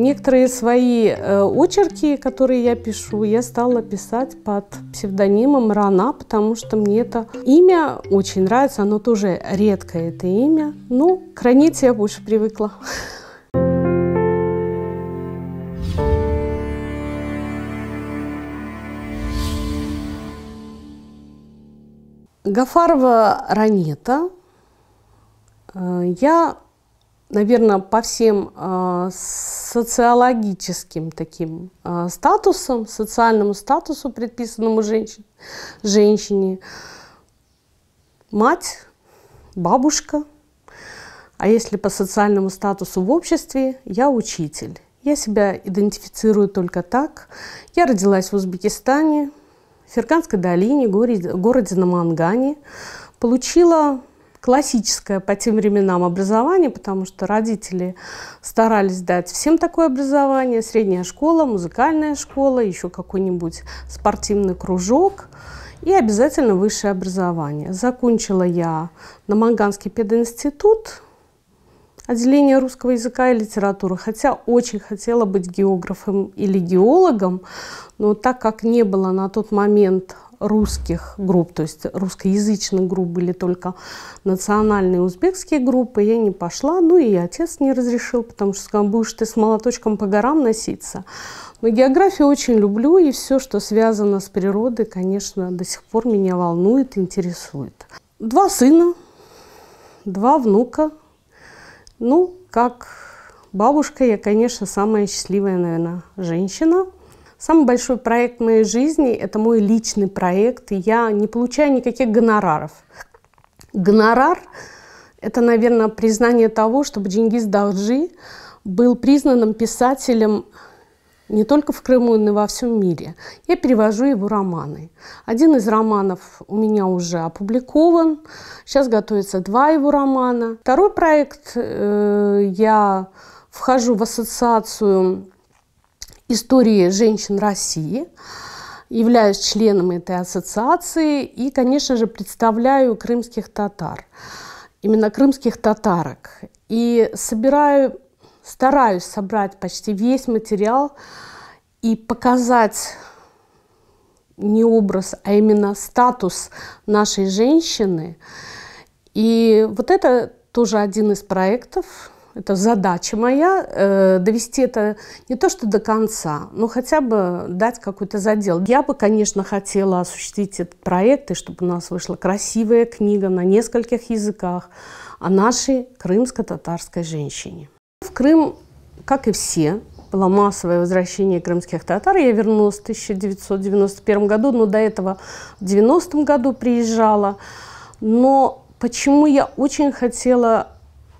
Некоторые свои очерки, которые я пишу, я стала писать под псевдонимом Рана, потому что мне это имя очень нравится. Оно тоже редкое, это имя. Ну, к Раните я больше привыкла. Гафарова Ранета. Я, наверное, по всем социологическим таким статусам, социальному статусу, предписанному женщине, мать, бабушка, а если по социальному статусу в обществе, я учитель. Я себя идентифицирую только так. Я родилась в Узбекистане, в Ферганской долине, городе Намангане, получила классическое по тем временам образование, потому что родители старались дать всем такое образование. Средняя школа, музыкальная школа, еще какой-нибудь спортивный кружок и обязательно высшее образование. Закончила я Наманганский пединститут, отделение русского языка и литературы, хотя очень хотела быть географом или геологом, но так как не было на тот момент русских групп, то есть русскоязычных групп, были только национальные узбекские группы, я не пошла, ну и отец не разрешил, потому что сказал, будешь ты с молоточком по горам носиться. Но географию очень люблю, и все, что связано с природой, конечно, до сих пор меня волнует, интересует. 2 сына, 2 внука. Ну, как бабушка, я, конечно, самая счастливая, наверное, женщина. Самый большой проект в моей жизни – это мой личный проект, и я не получаю никаких гонораров. Гонорар – это, наверное, признание того, чтобы Чингиз Дахджи был признанным писателем не только в Крыму, но и во всем мире. Я перевожу его романы. Один из романов у меня уже опубликован. Сейчас готовится 2 его романа. Второй проект я вхожу в ассоциацию истории женщин России, являюсь членом этой ассоциации и, конечно же, представляю крымских татар, именно крымских татарок. И стараюсь собрать почти весь материал и показать не образ, а именно статус нашей женщины. И вот это тоже один из проектов, это задача моя, довести это не то что до конца, но хотя бы дать какой-то задел. Я бы, конечно, хотела осуществить этот проект, и чтобы у нас вышла красивая книга на нескольких языках о нашей крымско-татарской женщине. В Крым, как и все, было массовое возвращение крымских татар. Я вернулась в 1991 году, но до этого в 90-м году приезжала. Но почему я очень хотела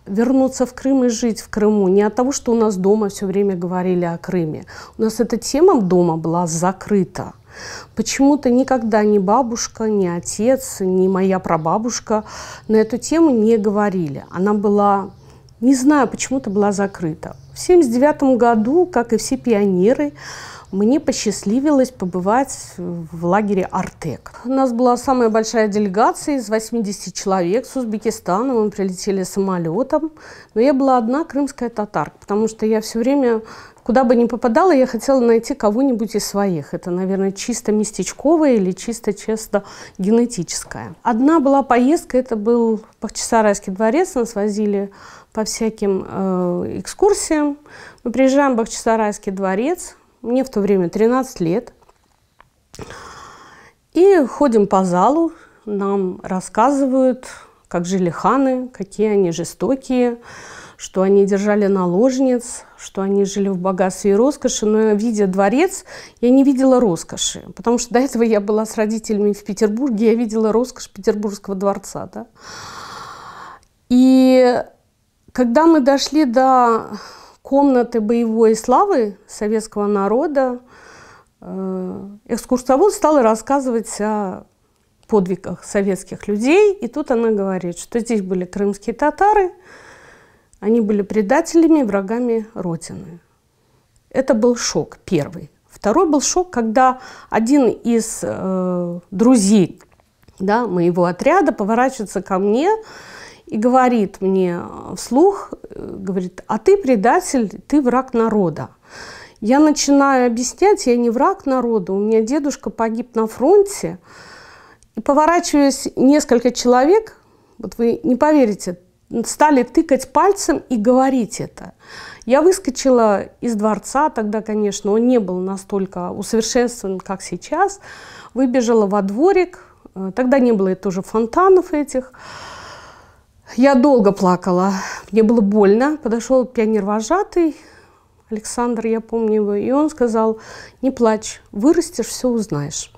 вернуться в Крым и жить в Крыму? Не от того, что у нас дома все время говорили о Крыме. У нас эта тема дома была закрыта. Почему-то никогда ни бабушка, ни отец, ни моя прабабушка на эту тему не говорили. Она была, не знаю, почему-то была закрыта. В 1979 году, как и все пионеры, мне посчастливилось побывать в лагере «Артек». У нас была самая большая делегация из 80 человек с Узбекистана. Мы прилетели самолетом. Но я была одна крымская татарка, потому что я все время, куда бы ни попадала, я хотела найти кого-нибудь из своих. Это, наверное, чисто местечковое или чисто генетическое. Одна была поездка, это был Бахчисарайский дворец. Нас возили по всяким экскурсиям. Мы приезжаем в Бахчисарайский дворец. Мне в то время 13 лет. И ходим по залу, нам рассказывают, как жили ханы, какие они жестокие, что они держали наложниц, что они жили в богатстве и роскоши. Но, видя дворец, я не видела роскоши, потому что до этого я была с родителями в Петербурге, я видела роскошь Петербургского дворца. Да? И когда мы дошли до комнаты боевой славы советского народа, экскурсовод стал рассказывать о подвигах советских людей. И тут она говорит, что здесь были крымские татары, они были предателями, врагами Родины. Это был шок первый. Второй был шок, когда один из друзей, да, моего отряда поворачивается ко мне и говорит мне вслух, говорит: а ты предатель, ты враг народа. Я начинаю объяснять: я не враг народа, у меня дедушка погиб на фронте. И поворачиваясь, несколько человек, вот вы не поверите, стали тыкать пальцем и говорить это. Я выскочила из дворца, тогда, конечно, он не был настолько усовершенствован, как сейчас. Выбежала во дворик, тогда не было тоже фонтанов этих. Я долго плакала, мне было больно. Подошел пионер-вожатый, Александр, я помню его, и он сказал: не плачь, вырастешь, все узнаешь.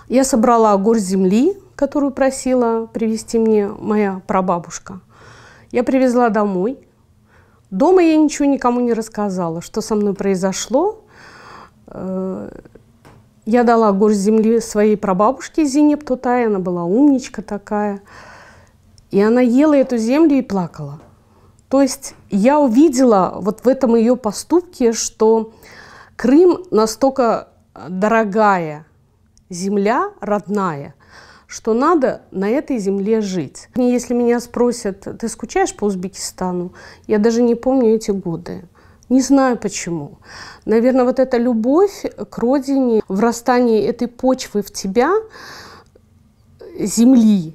Я собрала горсть земли, которую просила привезти мне моя прабабушка. Я привезла домой. Дома я ничего никому не рассказала, что со мной произошло. Я дала горсть земли своей прабабушке Зине Птутай, она была умничка такая. И она ела эту землю и плакала. То есть я увидела вот в этом ее поступке, что Крым настолько дорогая земля, родная, что надо на этой земле жить. Если меня спросят: ты скучаешь по Узбекистану? Я даже не помню эти годы. Не знаю почему. Наверное, вот эта любовь к родине, врастание этой почвы в тебя, земли,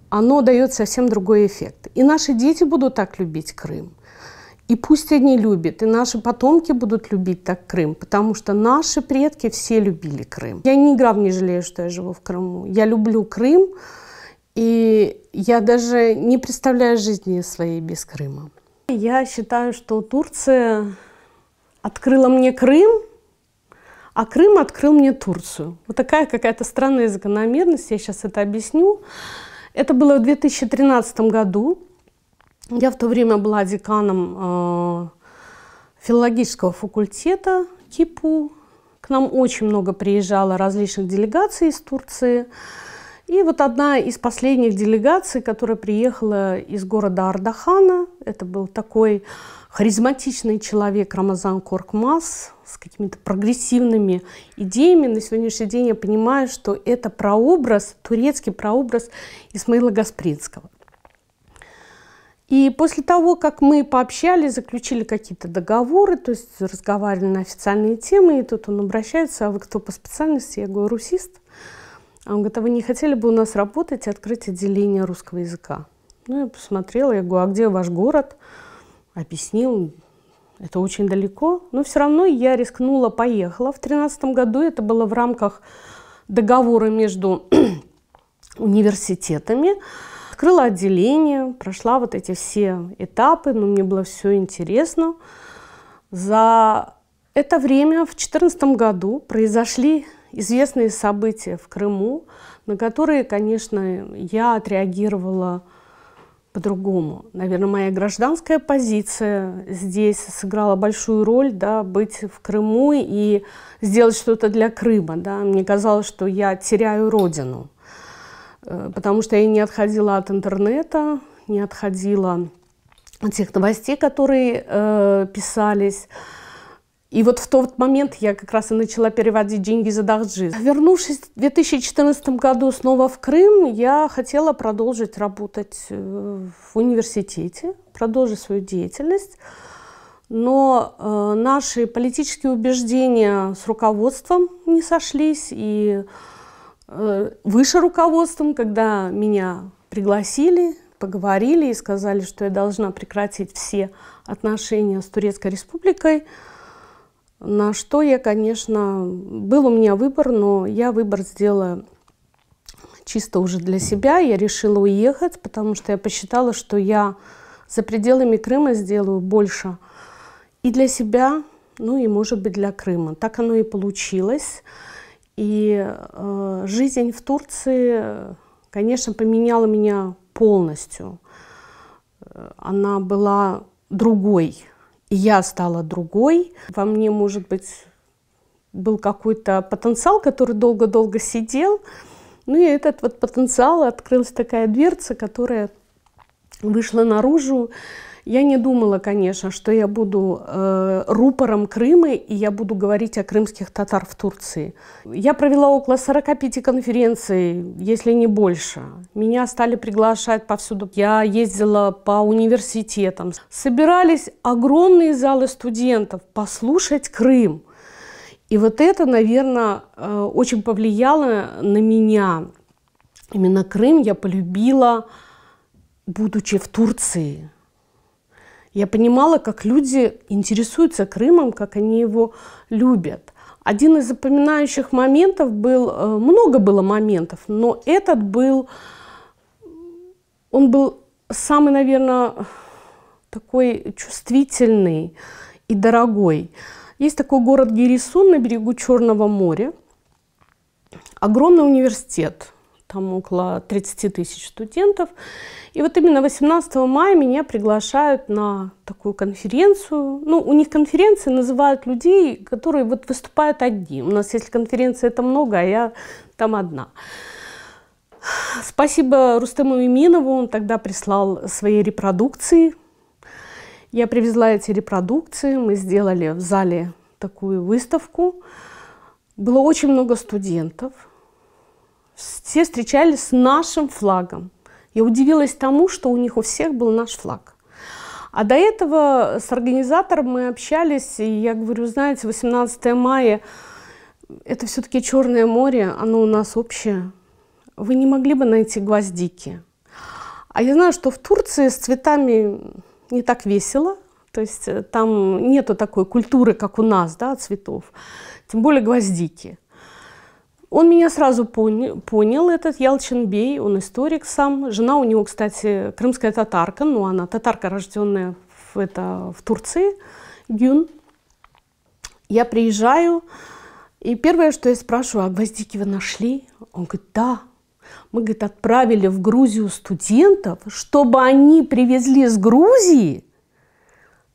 оно дает совсем другой эффект. И наши дети будут так любить Крым. И пусть они любят, и наши потомки будут любить так Крым, потому что наши предки все любили Крым. Я ни грамма не жалею, что я живу в Крыму. Я люблю Крым, и я даже не представляю жизни своей без Крыма. Я считаю, что Турция открыла мне Крым, а Крым открыл мне Турцию. Вот такая какая-то странная закономерность, я сейчас это объясню. Это было в 2013 году. Я в то время была деканом филологического факультета КИПУ. К нам очень много приезжало различных делегаций из Турции. И вот одна из последних делегаций, которая приехала из города Ардахана, это был такой харизматичный человек Рамазан Коркмаз с какими-то прогрессивными идеями. На сегодняшний день я понимаю, что это прообраз, турецкий прообраз Исмаила Гаспринского. И после того, как мы пообщались, заключили какие-то договоры, то есть разговаривали на официальные темы, и тут он обращается: а вы кто по специальности? Я говорю: русист. А он говорит: а вы не хотели бы у нас работать и открыть отделение русского языка? Ну, я посмотрела, я говорю: а где ваш город? Объяснил, это очень далеко. Но все равно я рискнула, поехала. В 2013 году это было в рамках договора между университетами. Открыла отделение, прошла вот эти все этапы, но мне было все интересно. За это время, в 2014 году, произошли известные события в Крыму, на которые, конечно, я отреагировала по-другому. Наверное, моя гражданская позиция здесь сыграла большую роль, да, быть в Крыму и сделать что-то для Крыма. Да. Мне казалось, что я теряю родину, потому что я не отходила от интернета, не отходила от тех новостей, которые писались. И вот в тот момент я как раз и начала переводить Чингиза Дахджи. Вернувшись в 2014 году снова в Крым, я хотела продолжить работать в университете, продолжить свою деятельность. Но наши политические убеждения с руководством не сошлись. И выше руководством, когда меня пригласили, поговорили и сказали, что я должна прекратить все отношения с Турецкой Республикой, на что я, конечно, был у меня выбор, но я выбор сделала чисто уже для себя. Я решила уехать, потому что я посчитала, что я за пределами Крыма сделаю больше и для себя, ну и, может быть, для Крыма. Так оно и получилось. И жизнь в Турции, конечно, поменяла меня полностью. Она была другой. И я стала другой. Во мне, может быть, был какой-то потенциал, который долго-долго сидел. Ну и этот вот потенциал, открылась такая дверца, которая вышла наружу. Я не думала, конечно, что я буду рупором Крыма, и я буду говорить о крымских татар в Турции. Я провела около 45 конференций, если не больше. Меня стали приглашать повсюду. Я ездила по университетам. Собирались огромные залы студентов послушать Крым. И вот это, наверное, очень повлияло на меня. Именно Крым я полюбила, будучи в Турции. Я понимала, как люди интересуются Крымом, как они его любят. Один из запоминающих моментов был, много было моментов, но этот был, он был самый, наверное, такой чувствительный и дорогой. Есть такой город Гирисун на берегу Черного моря, огромный университет. Там около 30 тысяч студентов. И вот именно 18 мая меня приглашают на такую конференцию. Ну, у них конференции называют людей, которые вот выступают одни. У нас, если конференция, это много, а я там одна. Спасибо Рустему Иминову, он тогда прислал свои репродукции. Я привезла эти репродукции, мы сделали в зале такую выставку. Было очень много студентов. Все встречались с нашим флагом. Я удивилась тому, что у них у всех был наш флаг. А до этого с организатором мы общались, и я говорю, знаете, 18 мая, это все-таки Черное море, оно у нас общее. Вы не могли бы найти гвоздики? А я знаю, что в Турции с цветами не так весело, то есть там нету такой культуры, как у нас, да, цветов, тем более гвоздики. Он меня сразу понял, этот Ялчинбей, он историк сам. Жена у него, кстати, крымская татарка, но она татарка, рожденная в Турции, Гюн. Я приезжаю, и первое, что я спрашиваю, а гвоздики вы нашли? Он говорит, да. Мы, говорит, отправили в Грузию студентов, чтобы они привезли с Грузии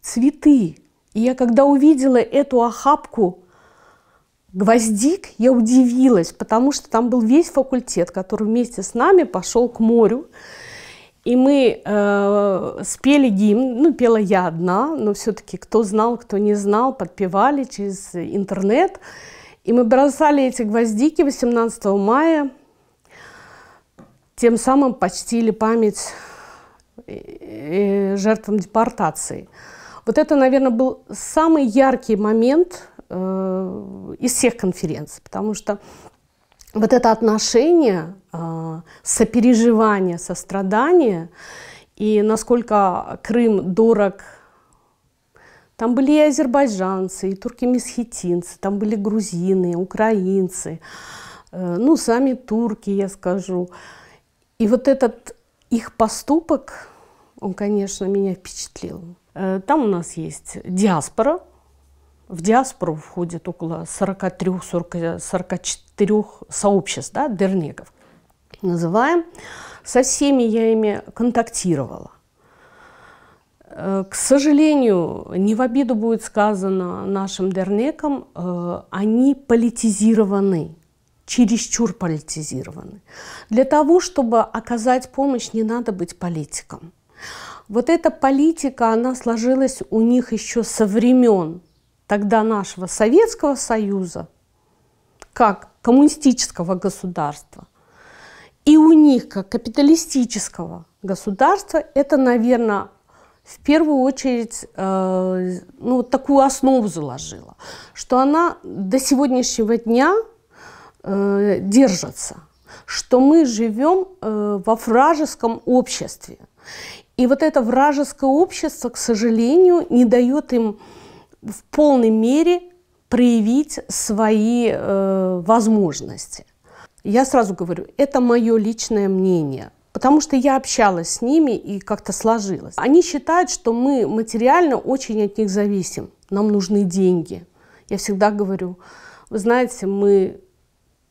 цветы. И я когда увидела эту охапку гвоздик, я удивилась, потому что там был весь факультет, который вместе с нами пошел к морю. И мы спели гимн, ну, пела я одна, но все-таки кто знал, кто не знал, подпевали через интернет. И мы бросали эти гвоздики 18 мая, тем самым почтили память жертвам депортации. Вот это, наверное, был самый яркий момент из всех конференций, потому что вот это отношение, сопереживание, сострадание, и насколько Крым дорог, там были и азербайджанцы, и турки-месхетинцы, там были грузины, украинцы, ну, сами турки, я скажу. И вот этот их поступок, он, конечно, меня впечатлил. Там у нас есть диаспора. В диаспору входит около 43-44 сообществ, да, дернеков, называем. Со всеми я ими контактировала. К сожалению, не в обиду будет сказано нашим дернекам, они политизированы, чересчур политизированы. Для того, чтобы оказать помощь, не надо быть политиком. Вот эта политика, она сложилась у них еще со времен тогда нашего Советского Союза, как коммунистического государства, и у них, как капиталистического государства, это, наверное, в первую очередь, ну, вот такую основу заложила, что она до сегодняшнего дня держится, что мы живем во вражеском обществе. И вот это вражеское общество, к сожалению, не дает им в полной мере проявить свои возможности. Я сразу говорю, это мое личное мнение, потому что я общалась с ними и как-то сложилось. Они считают, что мы материально очень от них зависим, нам нужны деньги. Я всегда говорю, вы знаете, мы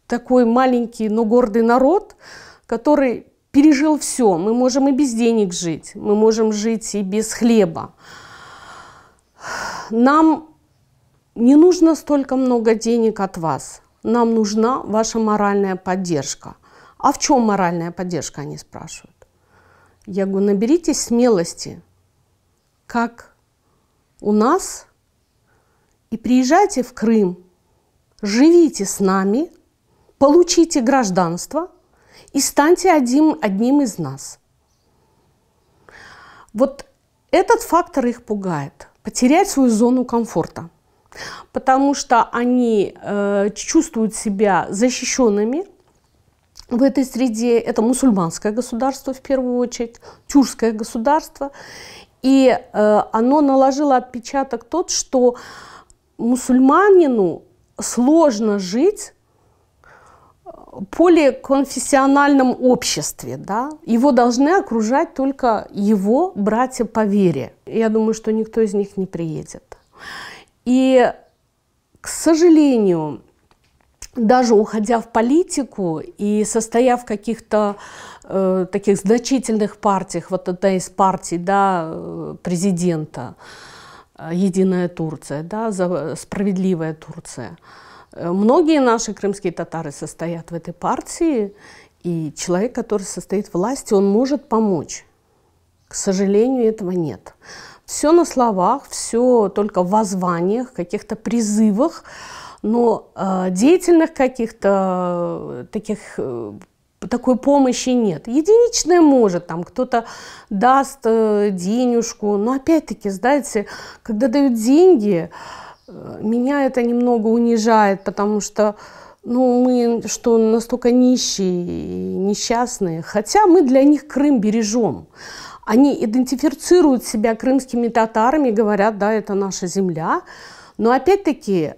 такой маленький, но гордый народ, который пережил все. Мы можем и без денег жить, мы можем жить и без хлеба. Нам не нужно столько много денег от вас. Нам нужна ваша моральная поддержка. А в чем моральная поддержка, они спрашивают. Я говорю, наберитесь смелости как у нас, и приезжайте в Крым, живите с нами, получите гражданство и станьте одним из нас. Вот этот фактор их пугает. Потерять свою зону комфорта. Потому что они чувствуют себя защищенными в этой среде. Это мусульманское государство, в первую очередь, тюркское государство. И оно наложило отпечаток тот, что мусульманину сложно жить в поликонфессиональном обществе. Да? Его должны окружать только его братья по вере. Я думаю, что никто из них не приедет. И, к сожалению, даже уходя в политику и состоя в каких-то таких значительных партиях, вот одна из партий, да, президента, «Единая Турция», да, «Справедливая Турция», многие наши крымские татары состоят в этой партии, и человек, который состоит в власти, он может помочь. К сожалению, этого нет. Все на словах, все только в воззваниях, каких-то призывах, но деятельных каких-то такой помощи нет. Единичная может, там кто-то даст денежку, но опять-таки, знаете, когда дают деньги, меня это немного унижает, потому что мы что, настолько нищие и несчастные, хотя мы для них Крым бережем. Они идентифицируют себя крымскими татарами, говорят, да, это наша земля, но опять-таки,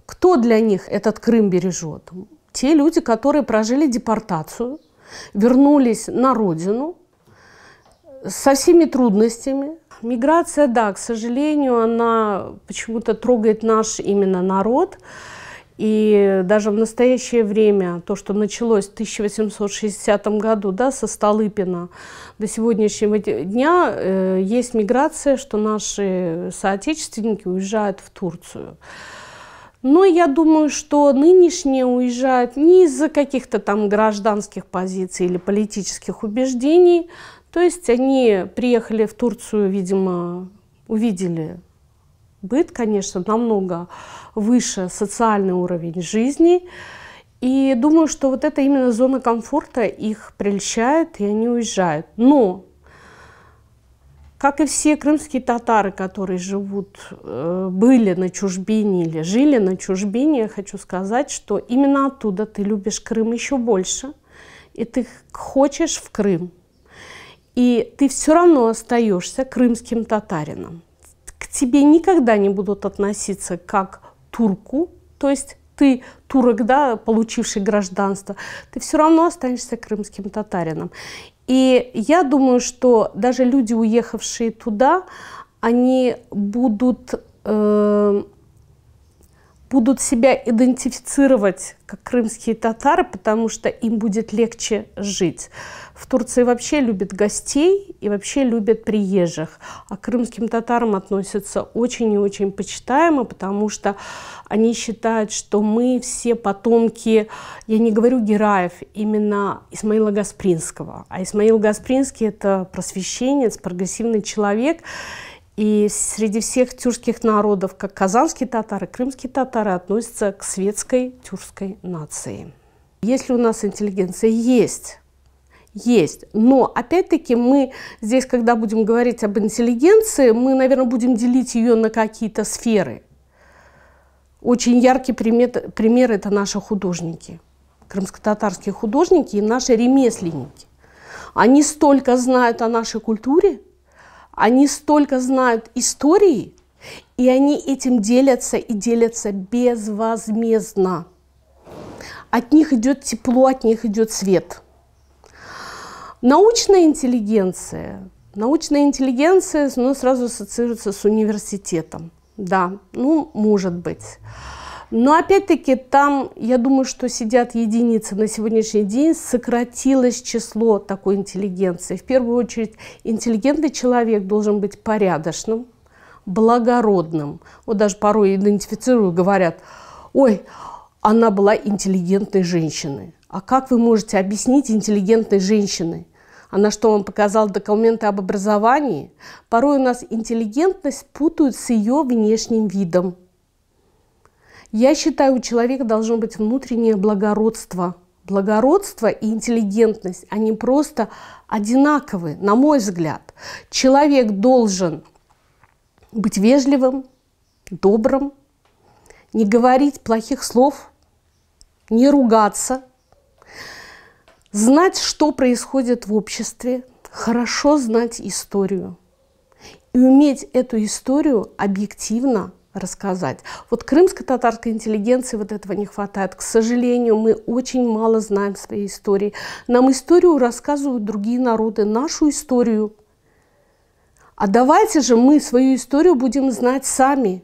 кто для них этот Крым бережет? Те люди, которые прожили депортацию, вернулись на родину со всеми трудностями. Миграция, да, к сожалению, она почему-то трогает наш именно народ. И даже в настоящее время, то, что началось в 1860 году, да, со Столыпина, до сегодняшнего дня есть миграция, что наши соотечественники уезжают в Турцию. Но я думаю, что нынешние уезжают не из-за каких-то там гражданских позиций или политических убеждений. То есть они приехали в Турцию, видимо, увидели быт, конечно, намного выше социальный уровень жизни. И думаю, что вот эта именно зона комфорта их прельщает, и они уезжают. Но, как и все крымские татары, которые были на чужбине или жили на чужбине, я хочу сказать, что именно оттуда ты любишь Крым еще больше, и ты хочешь в Крым. И ты все равно остаешься крымским татарином. К тебе никогда не будут относиться как турку, то есть ты турок, да, получивший гражданство, ты все равно останешься крымским татарином. И я думаю, что даже люди, уехавшие туда, они будут себя идентифицировать как крымские татары, потому что им будет легче жить. В Турции вообще любят гостей и вообще любят приезжих, а к крымским татарам относятся очень и очень почитаемо, потому что они считают, что мы все потомки, я не говорю Гераев, именно Исмаила Гаспринского. А Исмаил Гаспринский – это просвещенец, прогрессивный человек. И среди всех тюркских народов, как казанские татары, крымские татары, относятся к светской тюркской нации. Есть ли у нас интеллигенция? Есть. Есть. Но, опять-таки, мы здесь, когда будем говорить об интеллигенции, мы, наверное, будем делить ее на какие-то сферы. Очень яркий пример – это наши художники. Крымско-татарские художники и наши ремесленники. Они столько знают о нашей культуре, они столько знают истории, и они этим делятся и делятся безвозмездно. От них идет тепло, от них идет свет. Научная интеллигенция сразу ассоциируется с университетом. Да, может быть. Но опять-таки там, я думаю, что сидят единицы. На сегодняшний день сократилось число такой интеллигенции. В первую очередь, интеллигентный человек должен быть порядочным, благородным. Вот даже порой идентифицируют, говорят: ой, она была интеллигентной женщиной. А как вы можете объяснить интеллигентной женщиной? Она что, вам показала документы об образовании? Порой у нас интеллигентность путают с ее внешним видом. Я считаю, у человека должно быть внутреннее благородство. Благородство и интеллигентность, они просто одинаковы, на мой взгляд. Человек должен быть вежливым, добрым, не говорить плохих слов, не ругаться, знать, что происходит в обществе, хорошо знать историю и уметь эту историю объективно рассказать. Вот крымско-татарской интеллигенции вот этого не хватает. К сожалению, мы очень мало знаем своей истории. Нам историю рассказывают другие народы, нашу историю. А давайте же мы свою историю будем знать сами.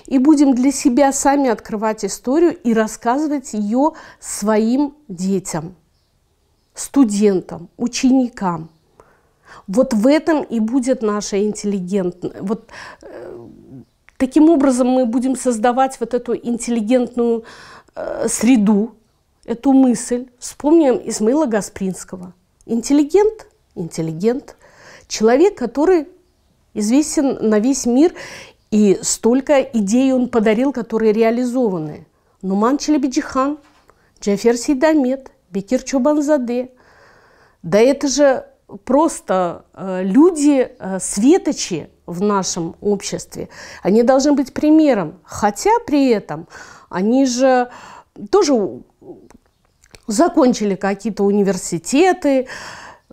И будем для себя сами открывать историю и рассказывать ее своим детям, студентам, ученикам. Вот в этом и будет наша интеллигентность. Вот таким образом мы будем создавать вот эту интеллигентную среду, эту мысль. Вспомним Исмаила Гаспринского. Интеллигент, интеллигент, человек, который известен на весь мир, и столько идей он подарил, которые реализованы. Нуман Челебеджихан, Джафер Сейдамет, Бекир Чобанзаде. Да это же просто люди светочи в нашем обществе. Они должны быть примером. Хотя при этом они же тоже закончили какие-то университеты,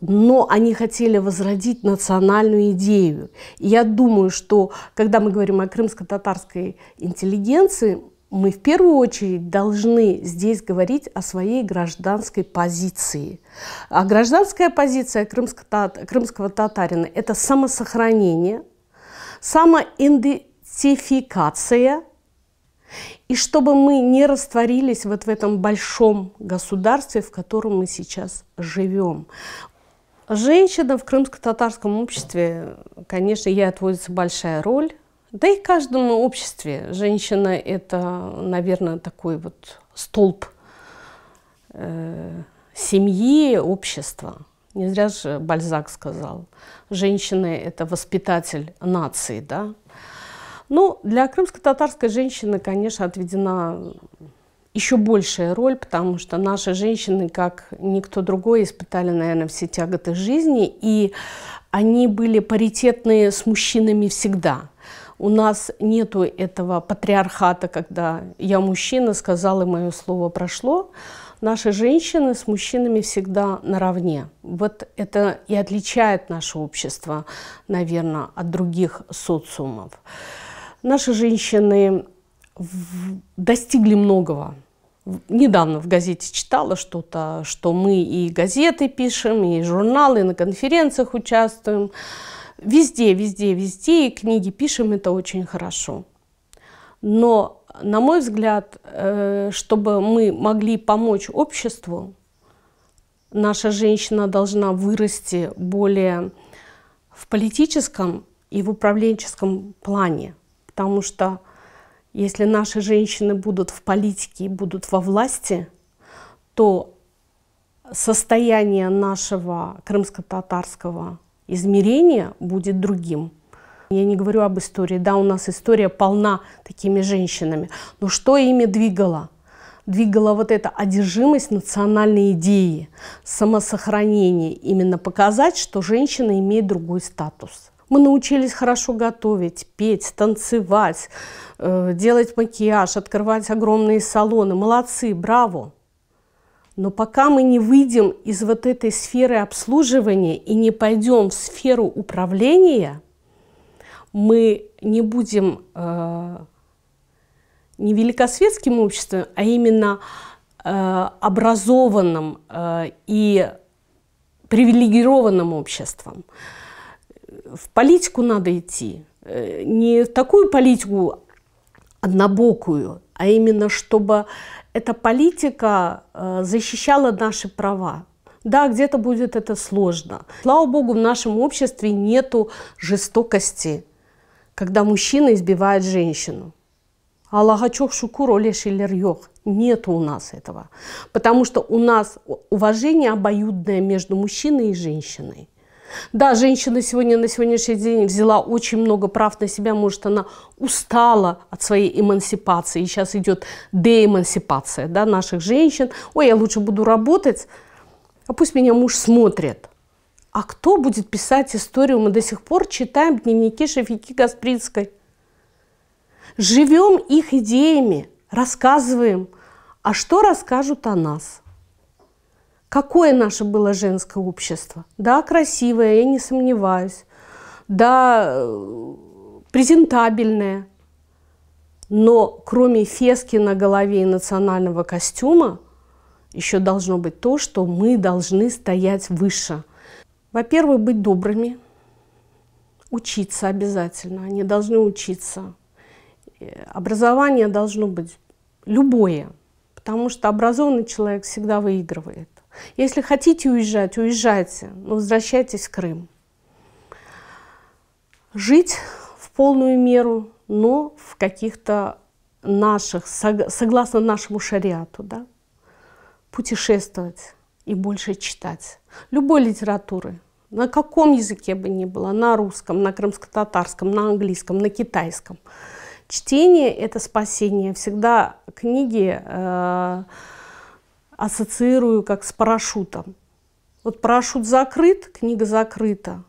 но они хотели возродить национальную идею. И я думаю, что когда мы говорим о крымско-татарской интеллигенции, мы в первую очередь должны здесь говорить о своей гражданской позиции. А гражданская позиция крымского татарина – это самосохранение, самоидентификация, и чтобы мы не растворились вот в этом большом государстве, в котором мы сейчас живем. Женщина в крымско-татарском обществе, конечно, ей отводится большая роль. Да и в каждом обществе женщина – это, наверное, такой вот столб семьи, общества. Не зря же Бальзак сказал, женщина – это воспитатель нации, да? Ну, для крымско-татарской женщины, конечно, отведена еще большая роль, потому что наши женщины, как никто другой, испытали, наверное, все тяготы жизни, и они были паритетные с мужчинами всегда. У нас нету этого патриархата, когда я мужчина, сказал, и мое слово прошло. Наши женщины с мужчинами всегда наравне. Вот это и отличает наше общество, наверное, от других социумов. Наши женщины достигли многого. Недавно в газете читала что-то, что мы и газеты пишем, и журналы, и на конференциях участвуем. Везде, везде, везде, и книги пишем, это очень хорошо. Но, на мой взгляд, чтобы мы могли помочь обществу, наша женщина должна вырасти более в политическом и в управленческом плане. Потому что если наши женщины будут в политике и будут во власти, то состояние нашего крымско-татарского измерения будет другим. Я не говорю об истории. Да, у нас история полна такими женщинами. Но что ими двигало? Двигала вот эта одержимость национальной идеи, самосохранение. Именно показать, что женщина имеет другой статус. Мы научились хорошо готовить, петь, танцевать, делать макияж, открывать огромные салоны. Молодцы, браво! Но пока мы не выйдем из вот этой сферы обслуживания и не пойдем в сферу управления, мы не будем не великосветским обществом, а именно образованным и привилегированным обществом. В политику надо идти. Не в такую политику однобокую, а именно чтобы эта политика защищала наши права. Да, где-то будет это сложно. Слава Богу, в нашем обществе нету жестокости, когда мужчина избивает женщину. Аллаха чок шукур олешилер йох. Нет у нас этого. Потому что у нас уважение обоюдное между мужчиной и женщиной. Да, женщина сегодня, на сегодняшний день взяла очень много прав на себя. Может, она устала от своей эмансипации. И сейчас идет деэмансипация, да, наших женщин. Ой, я лучше буду работать, а пусть меня муж смотрит. А кто будет писать историю? Мы до сих пор читаем дневники Шафики Гаспринской. Живем их идеями, рассказываем. А что расскажут о нас? Какое наше было женское общество? Да, красивое, я не сомневаюсь. Да, презентабельное. Но кроме фески на голове и национального костюма, еще должно быть то, что мы должны стоять выше. Во-первых, быть добрыми. Учиться обязательно. Они должны учиться. Образование должно быть любое. Потому что образованный человек всегда выигрывает. Если хотите уезжать, уезжайте, но возвращайтесь в Крым. Жить в полную меру, но в каких-то наших, согласно нашему шариату, да? Путешествовать и больше читать. Любой литературы, на каком языке бы ни было, на русском, на крымско-татарском, на английском, на китайском. Чтение – это спасение. Всегда книги ассоциирую как с парашютом. Вот парашют закрыт, книга закрыта.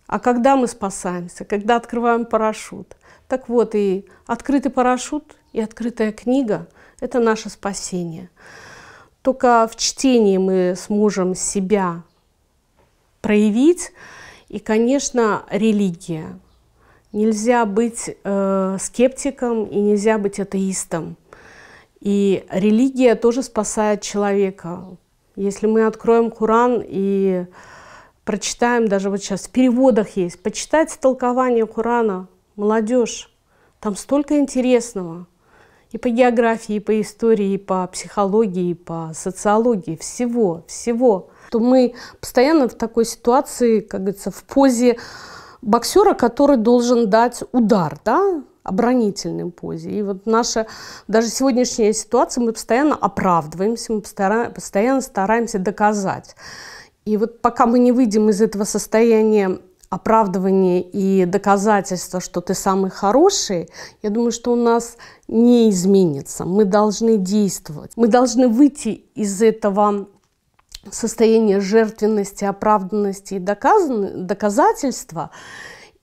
А когда мы спасаемся? Когда открываем парашют. Так вот, и открытый парашют, и открытая книга – это наше спасение. Только в чтении мы сможем себя проявить. И, конечно, религия. Нельзя быть скептиком и нельзя быть атеистом. И религия тоже спасает человека. Если мы откроем Коран и прочитаем, даже вот сейчас в переводах есть, почитайте толкование Корана, молодежь, там столько интересного. И по географии, и по истории, и по психологии, и по социологии, всего. То мы постоянно в такой ситуации, как говорится, в позе боксера, который должен дать удар, да? Оборонительной позе. И вот наша даже сегодняшняя ситуация, мы постоянно оправдываемся, мы постоянно стараемся доказать. И вот пока мы не выйдем из этого состояния оправдывания и доказательства, что ты самый хороший, я думаю, что у нас не изменится. Мы должны действовать. Мы должны выйти из этого состояния жертвенности, оправданности и доказательства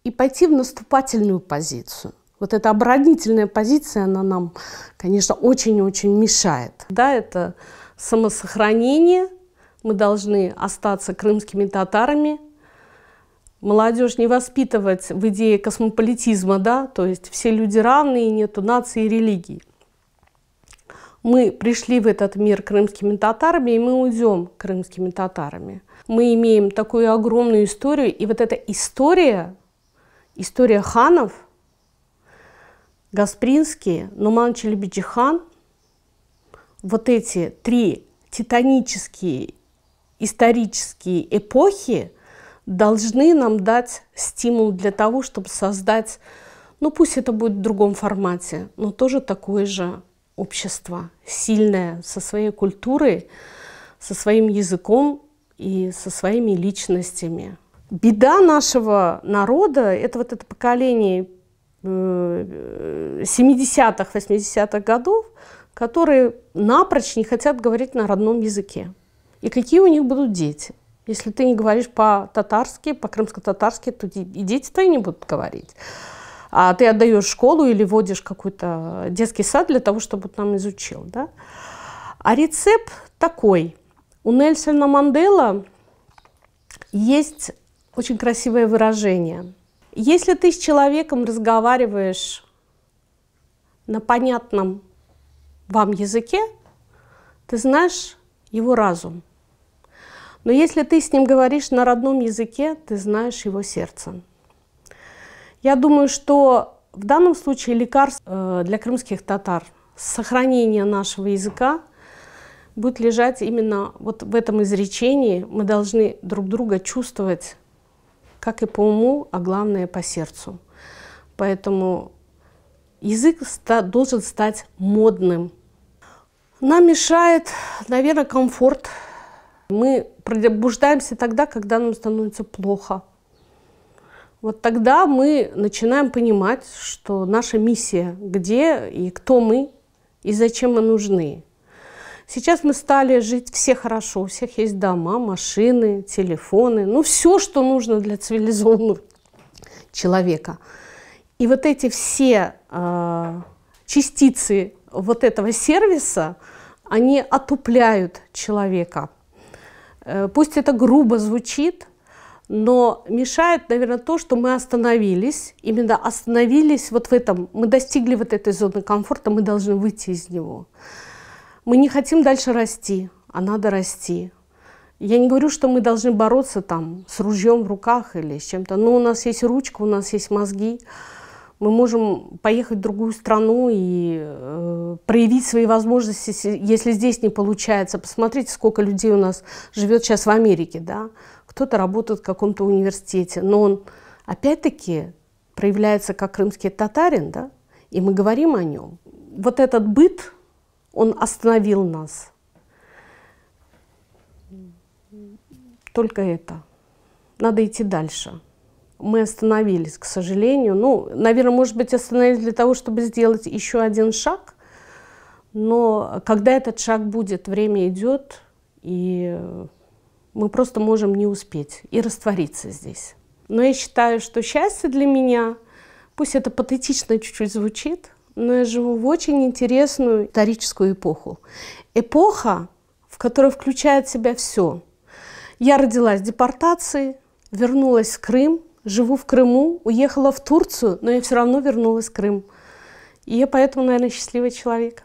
и пойти в наступательную позицию. Вот эта оборонительная позиция, она нам, конечно, очень-очень мешает. Да, это самосохранение. Мы должны остаться крымскими татарами. Молодежь не воспитывать в идее космополитизма, да, то есть все люди равны, и нету нации и религии. Мы пришли в этот мир крымскими татарами, и мы уйдем крымскими татарами. Мы имеем такую огромную историю, и вот эта история ханов, Гаспринские, Нуман Челебиджи хан, вот эти три титанические исторические эпохи должны нам дать стимул для того, чтобы создать, ну пусть это будет в другом формате, но тоже такое же общество, сильное, со своей культурой, со своим языком и со своими личностями. Беда нашего народа – это вот это поколение 70-х, 80-х годов, которые напрочь не хотят говорить на родном языке. И какие у них будут дети? Если ты не говоришь по-татарски, по-крымско-татарски, то и дети твои не будут говорить. А ты отдаешь школу или вводишь какой-то детский сад для того, чтобы там изучил. Да? А рецепт такой. У Нельсона Манделы есть очень красивое выражение. Если ты с человеком разговариваешь на понятном вам языке, ты знаешь его разум. Но если ты с ним говоришь на родном языке, ты знаешь его сердце. Я думаю, что в данном случае лекарство для крымских татар, сохранение нашего языка, будет лежать именно вот в этом изречении. Мы должны друг друга чувствовать, как и по уму, а главное по сердцу. Поэтому язык должен стать модным. Нам мешает, наверное, комфорт. Мы пробуждаемся тогда, когда нам становится плохо. Вот тогда мы начинаем понимать, что наша миссия, где и кто мы, и зачем мы нужны. Сейчас мы стали жить все хорошо, у всех есть дома, машины, телефоны, ну все, что нужно для цивилизованного человека. И вот эти все частицы вот этого сервиса, они отупляют человека. Пусть это грубо звучит, но мешает, наверное, то, что мы остановились, именно остановились вот в этом, мы достигли вот этой зоны комфорта, мы должны выйти из него. Мы не хотим дальше расти, а надо расти. Я не говорю, что мы должны бороться там с ружьем в руках или с чем-то, но у нас есть ручка, у нас есть мозги. Мы можем поехать в другую страну и проявить свои возможности, если здесь не получается. Посмотрите, сколько людей у нас живет сейчас в Америке, да? Кто-то работает в каком-то университете, но он опять-таки проявляется как крымский татарин, да? И мы говорим о нем. Вот этот быт, он остановил нас. Только это. Надо идти дальше. Мы остановились, к сожалению. Ну, наверное, может быть, остановились для того, чтобы сделать еще один шаг. Но когда этот шаг будет, время идет, и мы просто можем не успеть и раствориться здесь. Но я считаю, что счастье для меня, пусть это патетично чуть-чуть звучит, но я живу в очень интересную историческую эпоху. Эпоха, в которой включает в себя все. Я родилась в депортации, вернулась в Крым, живу в Крыму, уехала в Турцию, но я все равно вернулась в Крым. И я поэтому, наверное, счастливый человек.